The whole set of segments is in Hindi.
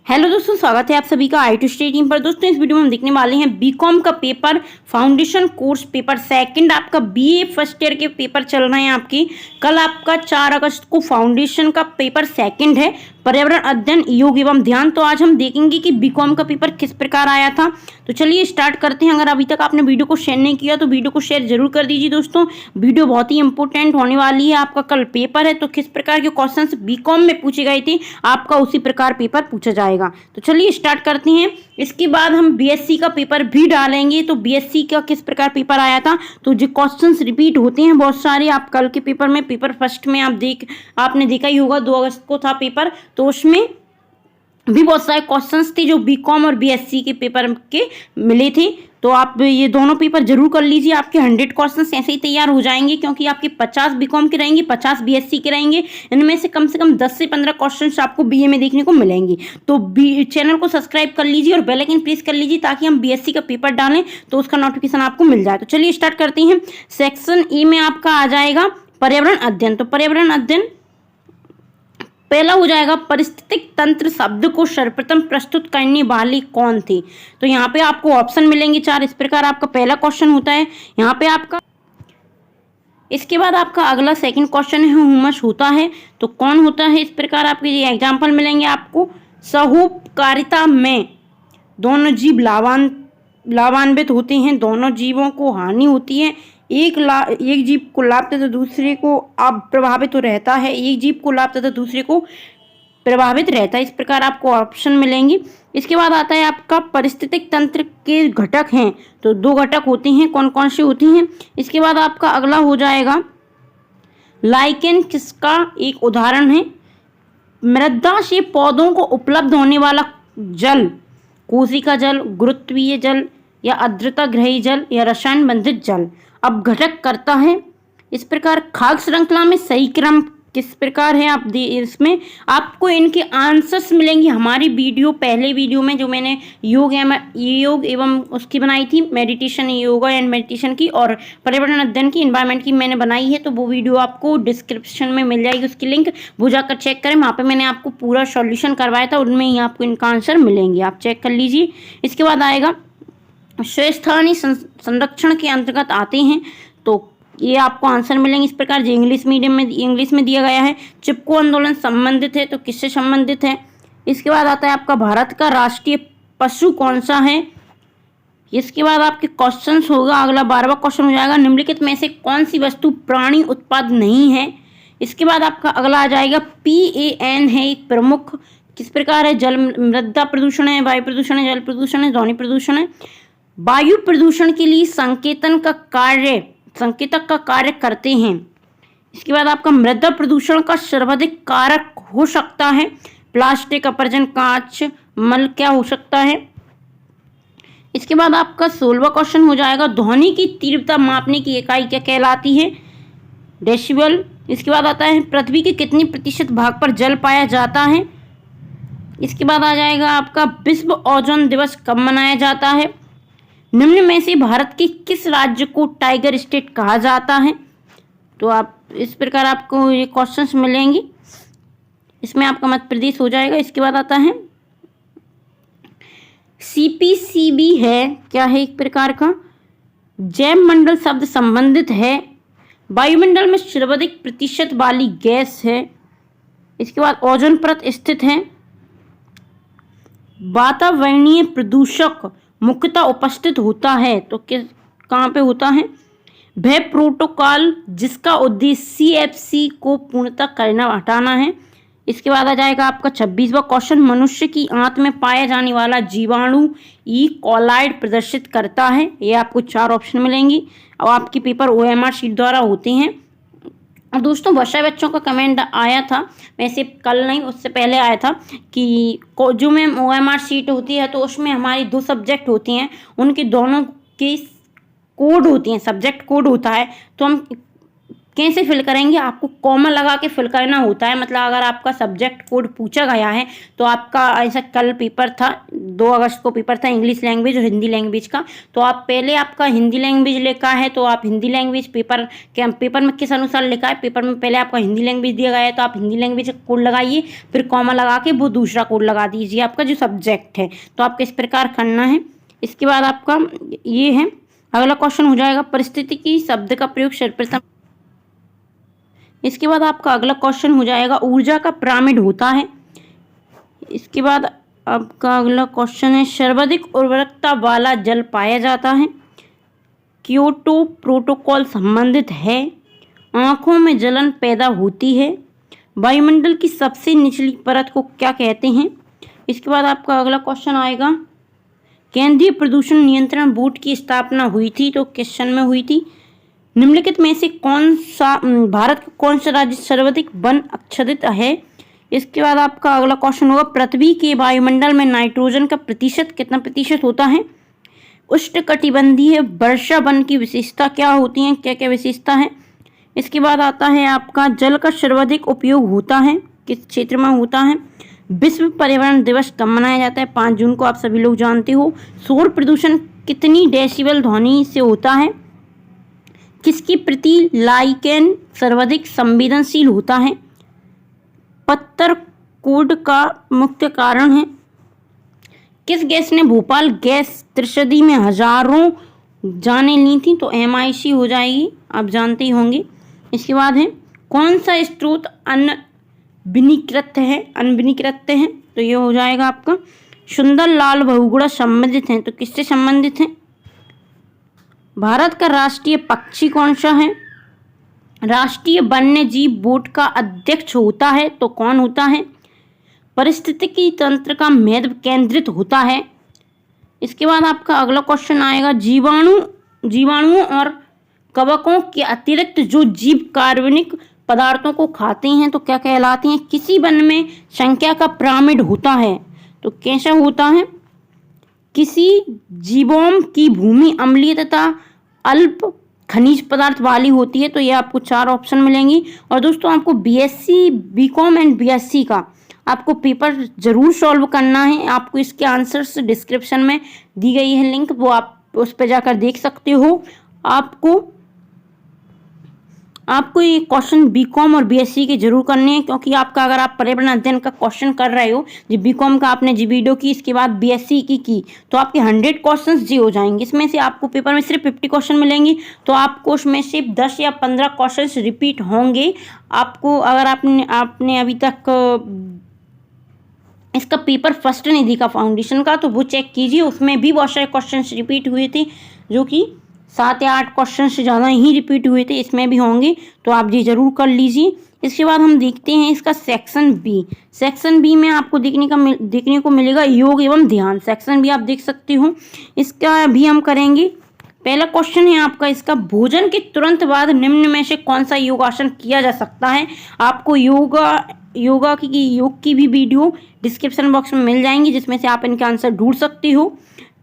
हेलो दोस्तों, स्वागत है आप सभी का आई टू स्टडी टीम पर। दोस्तों इस वीडियो में हम देखने वाले हैं बीकॉम का paper foundation course paper second. आपका बीए फर्स्ट ईयर के पेपर चल रहे हैं आपकी। कल आपका 4 अगस्त को फाउंडेशन का पेपर सेकंड है, पर्यावरण अध्ययन योग एवं ध्यान। तो आज हम देखेंगे कि बीकॉम का पेपर किस प्रकार आया था। तो चलिए स्टार्ट करते हैं। अगर अभी तक आपने वीडियो को शेयर नहीं किया तो वीडियो को शेयर जरूर कर दीजिए दोस्तों। वीडियो बहुत ही इंपॉर्टेंट होने वाली है। आपका कल पेपर है तो किस प्रकार के क्वेश्चंस बीकॉम में पूछे गए थे आपका उसी प्रकार पेपर पूछा जाएगा। तो चलिए स्टार्ट करते हैं। इसके बाद हम बीएससी का पेपर भी डालेंगे। तो बीएससी का किस प्रकार पेपर आया था, तो जो क्वेश्चंस रिपीट होते हैं बहुत सारे। आप कल के पेपर में पेपर फर्स्ट में आपने देखा ही होगा, 2 अगस्त को था पेपर, तो उसमें भी बहुत सारे क्वेश्चंस थे जो बीकॉम और बीएससी के पेपर के मिले थे। तो आप ये दोनों पेपर जरूर कर लीजिए। आपके 100 क्वेश्चंस ऐसे ही तैयार हो जाएंगे, क्योंकि आपके 50 बीकॉम के रहेंगे, 50 बीएससी के रहेंगे। इनमें से कम 10 से 15 क्वेश्चंस आपको बीए में देखने को मिलेंगे। तो चैनल को सब्सक्राइब कर लीजिए और बेल आइकन प्रेस कर लीजिए, ताकि हम बीएससी का पेपर डालें तो उसका नोटिफिकेशन आपको मिल जाए। तो चलिए स्टार्ट करते हैं। सेक्शन ए में आपका आ जाएगा पर्यावरण अध्ययन। तो पर्यावरण अध्ययन पहला हो जाएगा, परिस्थितिक तंत्र शब्द को सर्वप्रथम प्रस्तुत करने वाले कौन थे। तो यहाँ पे आपको ऑप्शन मिलेंगे 4। इस प्रकार आपका पहला क्वेश्चन होता है यहाँ पे आपका। इसके बाद आपका अगला सेकंड क्वेश्चन है, हुमस होता है तो कौन होता है। इस प्रकार आपके ये एग्जाम्पल मिलेंगे आपको। सहोपकारिता में दोनों जीव लाभान्वित होते हैं, दोनों जीवों को हानि होती है। एक जीव को लाभ तथा दूसरे को प्रभावित रहता है, एक जीव को लाभ तथा दूसरे को प्रभावित रहता है। इस प्रकार आपको ऑप्शन मिलेंगे। इसके बाद आता है आपका पारिस्थितिक तंत्र के घटक हैं। तो 2 घटक होते हैं, कौन कौन से होते हैं। इसके बाद आपका अगला हो जाएगा, लाइकेन किसका एक उदाहरण है। मृदा से पौधों को उपलब्ध होने वाला जल, कोशिका जल, गुरुत्वीय जल या आर्द्रता ग्रही जल या रसायन बंधित जल अब घटक करता है। इस प्रकार खाद्य श्रृंखला में सही क्रम किस प्रकार है, आप इसमें आपको इनके आंसर्स मिलेंगे हमारी पहले वीडियो में, जो मैंने योग एवं उसकी बनाई थी, मेडिटेशन, योगा एंड मेडिटेशन की और पर्यावरण अध्ययन की, एनवायरनमेंट की मैंने बनाई है। तो वो वीडियो आपको डिस्क्रिप्शन में मिल जाएगी, उसकी लिंक, वो जाकर चेक करें। वहाँ पे मैंने आपको पूरा सॉल्यूशन करवाया था, उनमें ही आपको इनका आंसर मिलेंगे, आप चेक कर लीजिए। इसके बाद आएगा, स्वस्थानी संरक्षण के अंतर्गत आते हैं। तो ये आपको आंसर मिलेंगे इस प्रकार, जो इंग्लिश में दिया गया है। चिपको आंदोलन संबंधित है तो किससे संबंधित है। इसके बाद आता है आपका, भारत का राष्ट्रीय पशु कौन सा है। इसके बाद आपके क्वेश्चंस होगा, अगला 12वां क्वेश्चन हो जाएगा, निम्नलिखित में से कौन सी वस्तु प्राणी उत्पाद नहीं है। इसके बाद आपका अगला आ जाएगा, PAN है एक प्रमुख, किस प्रकार है, जल मृदा प्रदूषण है, वायु प्रदूषण है, जल प्रदूषण है, ध्वनि प्रदूषण है। वायु प्रदूषण के लिए संकेतक का कार्य करते हैं। इसके बाद आपका, मृदा प्रदूषण का सर्वाधिक कारक हो सकता है प्लास्टिक, अपरजन, कांच, मल, क्या हो सकता है। इसके बाद आपका 16वां क्वेश्चन हो जाएगा, ध्वनि की तीव्रता मापने की इकाई क्या कहलाती है, डेसिबल। इसके बाद आता है, पृथ्वी के कितने प्रतिशत भाग पर जल पाया जाता है। इसके बाद आ जाएगा आपका, विश्व ओजोन दिवस कब मनाया जाता है। निम्न में से भारत के किस राज्य को टाइगर स्टेट कहा जाता है। तो आप इस प्रकार आपको ये क्वेश्चंस मिलेंगे, इसमें आपका मध्य प्रदेश हो जाएगा। इसके बाद आता है, CPCB है, क्या है एक प्रकार का, जैव मंडल शब्द संबंधित है, वायुमंडल में सर्वाधिक प्रतिशत वाली गैस है। इसके बाद, ओजोन परत स्थित है, वातावरणीय प्रदूषक मुख्यतः उपस्थित होता है तो कहाँ पे होता है। वह प्रोटोकॉल जिसका उद्देश्य CFC को पूर्णतः करना हटाना है। इसके बाद आ जाएगा आपका 26वां क्वेश्चन, मनुष्य की आंत में पाया जाने वाला जीवाणु ई कॉलाइड प्रदर्शित करता है। ये आपको 4 ऑप्शन मिलेंगे और आपके पेपर OMR शीट द्वारा होते हैं। और दोस्तों बहुत सारे बच्चों का कमेंट आया था, वैसे कल नहीं उससे पहले आया था, कि जो मैम OMR शीट होती है तो उसमें हमारी 2 सब्जेक्ट होती हैं, उनके दोनों के कोड होती हैं, सब्जेक्ट कोड होता है। तो हम कैसे फिल करेंगे, आपको कॉमा लगा के फिल करना होता है। मतलब अगर आपका सब्जेक्ट कोड पूछा गया है तो आपका ऐसा कल पेपर था, 2 अगस्त को पेपर था इंग्लिश लैंग्वेज और हिंदी लैंग्वेज का, तो आप पहले आपका हिंदी लैंग्वेज लिखा है तो आप हिंदी लैंग्वेज पेपर में किस अनुसार लिखा है, पेपर में पहले आपका हिंदी लैंग्वेज दिया गया है तो आप हिंदी लैंग्वेज का कोड लगाइए, फिर कॉमा लगा के वो दूसरा कोड लगा दीजिए आपका जो सब्जेक्ट है। तो आपको इस प्रकार करना है। इसके बाद आपका ये है, अगला क्वेश्चन हो जाएगा परिस्थिति की शब्द का प्रयोग सर्वप्रथम। इसके बाद आपका अगला क्वेश्चन हो जाएगा ऊर्जा का पिरामिड होता है। इसके बाद आपका अगला क्वेश्चन है सर्वाधिक उर्वरकता वाला जल पाया जाता है। क्योटो प्रोटोकॉल संबंधित है। आंखों में जलन पैदा होती है। वायुमंडल की सबसे निचली परत को क्या कहते हैं। इसके बाद आपका अगला क्वेश्चन आएगा केंद्रीय प्रदूषण नियंत्रण बोर्ड की स्थापना हुई थी तो किस सन में हुई थी। निम्नलिखित में से भारत का कौन सा राज्य सर्वाधिक वन आच्छादित है। इसके बाद आपका अगला क्वेश्चन होगा पृथ्वी के वायुमंडल में नाइट्रोजन का प्रतिशत कितना प्रतिशत होता है। उष्णकटिबंधीय वर्षा वन की विशेषता क्या होती है, क्या क्या विशेषता है। इसके बाद आता है आपका जल का सर्वाधिक उपयोग होता है किस क्षेत्र में होता है। विश्व पर्यावरण दिवस कब मनाया जाता है, 5 जून को, आप सभी लोग जानते हो। शोर प्रदूषण कितनी डेसिबल ध्वनि से होता है। किसके प्रति लाइकेन सर्वाधिक संवेदनशील होता है। पत्थर कोड का मुख्य कारण है। किस गैस ने भोपाल गैस त्रषदी में हजारों जानें ली थी तो MIC हो जाएगी, आप जानते ही होंगे। इसके बाद है कौन सा स्रोत अनविनीकृत है तो ये हो जाएगा आपका सुंदरलाल बहुगुणा संबंधित हैं तो किससे संबंधित हैं। भारत का राष्ट्रीय पक्षी कौन सा है। राष्ट्रीय वन्य जीव बोर्ड का अध्यक्ष होता है तो कौन होता है। पारिस्थितिकी तंत्र का महत्व केंद्रित होता है। इसके बाद आपका अगला क्वेश्चन आएगा जीवाणुओं और कवकों के अतिरिक्त जो जीव कार्बनिक पदार्थों को खाते हैं तो क्या कहलाते हैं। किसी वन में संख्या का पिरामिड होता है तो कैसा होता है। किसी जीवोम की भूमि अम्लीय तथा अल्प खनिज पदार्थ वाली होती है तो ये आपको 4 ऑप्शन मिलेंगी। और दोस्तों आपको BSc BCom एंड BSc का आपको पेपर जरूर सॉल्व करना है। आपको इसके आंसर्स डिस्क्रिप्शन में दी गई है लिंक, वो आप उस पर जाकर देख सकते हो। आपको ये क्वेश्चन BCom और BSc के जरूर करने हैं क्योंकि आपका अगर आप पर्यावरण अध्ययन का क्वेश्चन कर रहे हो जो BCom का आपने जी वीडियो की, इसके बाद BSc की तो आपके 100 क्वेश्चंस जी हो जाएंगे। इसमें से आपको पेपर में सिर्फ 50 क्वेश्चन मिलेंगे तो आपको उसमें से 10 या 15 क्वेश्चंस रिपीट होंगे। आपको अगर आपने अभी तक इसका पेपर फर्स्ट नहीं देखा फाउंडेशन का तो वो चेक कीजिए, उसमें भी बहुत सारे क्वेश्चंस रिपीट हुए थे जो कि 7 या 8 क्वेश्चन से ज़्यादा ही रिपीट हुए थे, इसमें भी होंगे तो आप ये जरूर कर लीजिए। इसके बाद हम देखते हैं इसका सेक्शन बी में आपको देखने को मिलेगा योग एवं ध्यान। सेक्शन बी आप देख सकते हो, इसका भी हम करेंगे। पहला क्वेश्चन है आपका इसका भोजन के तुरंत बाद निम्न में से कौन सा योगासन किया जा सकता है। आपको योग की भी वीडियो डिस्क्रिप्शन बॉक्स में मिल जाएंगी जिसमें से आप इनके आंसर ढूंढ सकते हो।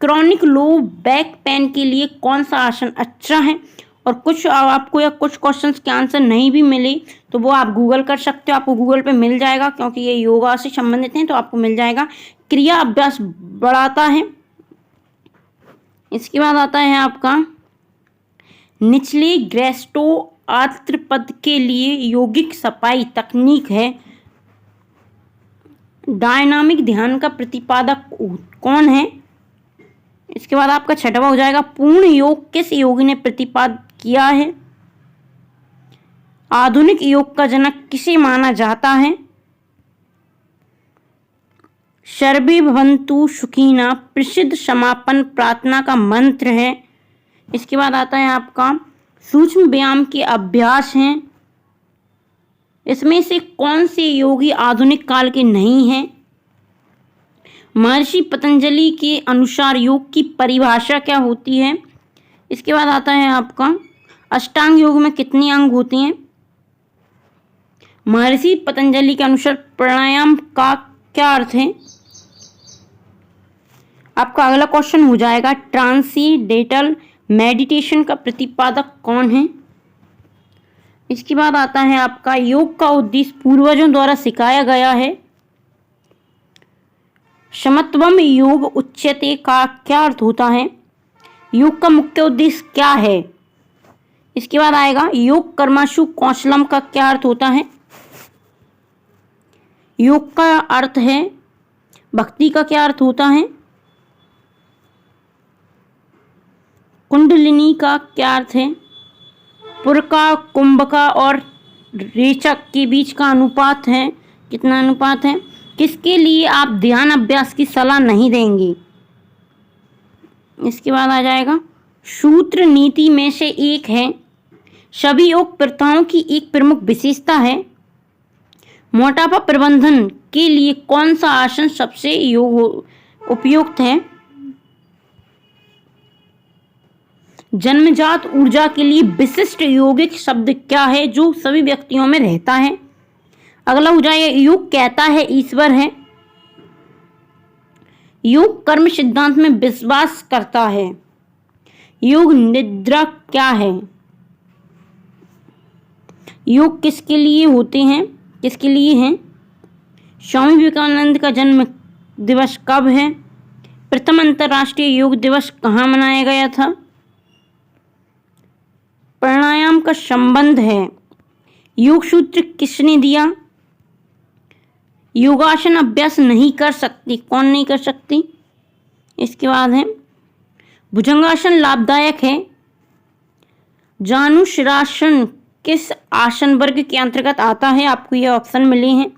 क्रॉनिक लो बैक पेन के लिए कौन सा आसन अच्छा है। और कुछ क्वेश्चंस के आंसर नहीं भी मिले तो वो आप गूगल कर सकते हो, आपको गूगल पे मिल जाएगा क्योंकि ये योगा से संबंधित हैं तो आपको मिल जाएगा। क्रिया अभ्यास बढ़ाता है। इसके बाद आता है आपका निचले ग्रेस्टो आर्त्रपद के लिए यौगिक सफाई तकनीक है। डायनामिक ध्यान का प्रतिपादक कौन है। इसके बाद आपका 6वां हो जाएगा पूर्ण योग किस योगी ने प्रतिपादित किया है। आधुनिक योग का जनक किसे माना जाता है। सर्वे भवन्तु सुखिनः प्रसिद्ध समापन प्रार्थना का मंत्र है। इसके बाद आता है आपका सूक्ष्म व्यायाम के अभ्यास हैं। इसमें से कौन से योगी आधुनिक काल के नहीं हैं। महर्षि पतंजलि के अनुसार योग की परिभाषा क्या होती है। इसके बाद आता है आपका अष्टांग योग में कितनी अंग होते हैं। महर्षि पतंजलि के अनुसार प्राणायाम का क्या अर्थ है। आपका अगला क्वेश्चन हो जाएगा ट्रांसेंडेंटल मेडिटेशन का प्रतिपादक कौन है। इसके बाद आता है आपका योग का उद्देश्य पूर्वजों द्वारा सिखाया गया है। समत्वम योग उच्यते का क्या अर्थ होता है? योग का मुख्य उद्देश्य क्या है? इसके बाद आएगा योग कर्मसु कौशलम का क्या अर्थ होता है? योग का अर्थ है भक्ति का क्या अर्थ होता है? कुंडलिनी का क्या अर्थ है? पुरका, कुंभका और रेचक के बीच का अनुपात है, कितना अनुपात है? किसके लिए आप ध्यान अभ्यास की सलाह नहीं देंगे? इसके बाद आ जाएगा सूत्र नीति में से एक है। सभी योग प्रथाओं की एक प्रमुख विशेषता है। मोटापा प्रबंधन के लिए कौन सा आसन सबसे उपयुक्त है? जन्मजात ऊर्जा के लिए विशिष्ट यौगिक शब्द क्या है जो सभी व्यक्तियों में रहता है? अगला हो जाए योग कहता है ईश्वर है। योग कर्म सिद्धांत में विश्वास करता है। योग निद्रा क्या है? योग किसके लिए होते हैं, किसके लिए हैं? स्वामी विवेकानंद का जन्म दिवस कब है? प्रथम अंतर्राष्ट्रीय योग दिवस कहाँ मनाया गया था? प्राणायाम का संबंध है। योग सूत्र किसने दिया? योगासन अभ्यास नहीं कर सकती, कौन नहीं कर सकती? इसके बाद है भुजंगासन लाभदायक है। जानुशिरासन किस आसन वर्ग के अंतर्गत आता है? आपको ये ऑप्शन मिले हैं।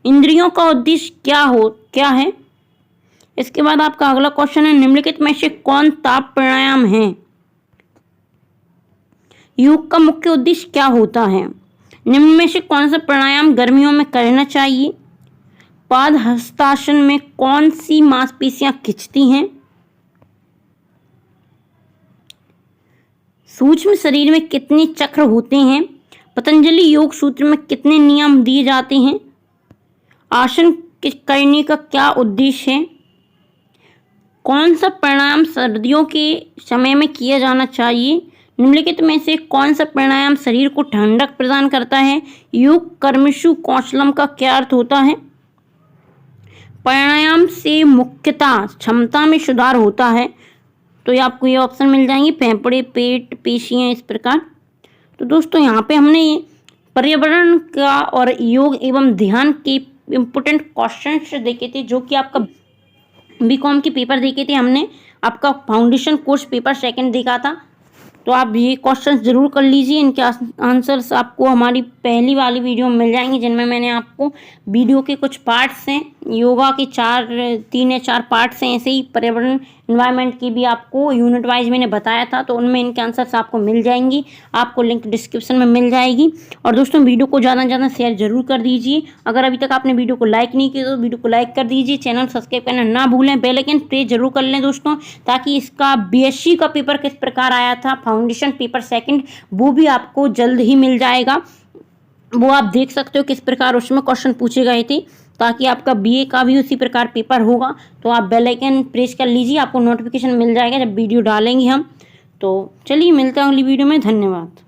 इंद्रियों का उद्देश्य क्या है? इसके बाद आपका अगला क्वेश्चन है निम्नलिखित में से कौन ताप प्राणायाम है? योग का मुख्य उद्देश्य क्या होता है? निम्न में से कौन सा प्राणायाम गर्मियों में करना चाहिए? पाद हस्तासन में कौन सी मांसपेशियां खिंचती हैं? सूक्ष्म शरीर में कितने चक्र होते हैं? पतंजलि योग सूत्र में कितने नियम दिए जाते हैं? आसन करने का क्या उद्देश्य है? कौन सा प्राणायाम सर्दियों के समय में किया जाना चाहिए? निम्नलिखित में से कौन सा प्राणायाम शरीर को ठंडक प्रदान करता है? योग कर्मसु कौशलम का क्या अर्थ होता है? प्राणायाम से मुख्यतः क्षमता में सुधार होता है। तो ये आपको ये ऑप्शन मिल जाएंगे, फेफड़े, पेट, पेशियां, इस प्रकार। तो दोस्तों यहाँ पे हमने पर्यावरण का और योग एवं ध्यान के इम्पोर्टेंट क्वेश्चंस देखे थे, जो कि आपका बीकॉम के पेपर देखे थे हमने। आपका फाउंडेशन कोर्स पेपर सेकंड देखा था। तो आप ये क्वेश्चंस जरूर कर लीजिए। इनके आंसर्स आपको हमारी पहली वाली वीडियो में मिल जाएंगे, जिनमें मैंने आपको वीडियो के कुछ पार्ट्स हैं, योगा के 3 या 4 पार्ट्स हैं, ऐसे ही पर्यावरण एनवायरनमेंट की भी आपको यूनिट वाइज मैंने बताया था। तो उनमें इनके आंसर्स आपको मिल जाएंगी, आपको लिंक डिस्क्रिप्शन में मिल जाएगी। और दोस्तों वीडियो को ज़्यादा से ज़्यादा शेयर जरूर कर दीजिए। अगर अभी तक आपने वीडियो को लाइक नहीं किया तो वीडियो को लाइक कर दीजिए। चैनल सब्सक्राइब करना ना भूलें, बेल आइकन प्रेस जरूर कर लें दोस्तों, ताकि इसका बीएससी का पेपर किस प्रकार आया था, फाउंडेशन पेपर सेकंड, वो भी आपको जल्द ही मिल जाएगा। वो आप देख सकते हो किस प्रकार उसमें क्वेश्चन पूछे गए थे, ताकि आपका बीए का भी उसी प्रकार पेपर होगा। तो आप बेल आइकन प्रेस कर लीजिए, आपको नोटिफिकेशन मिल जाएगा जब वीडियो डालेंगे हम। तो चलिए मिलते हैं अगली वीडियो में। धन्यवाद।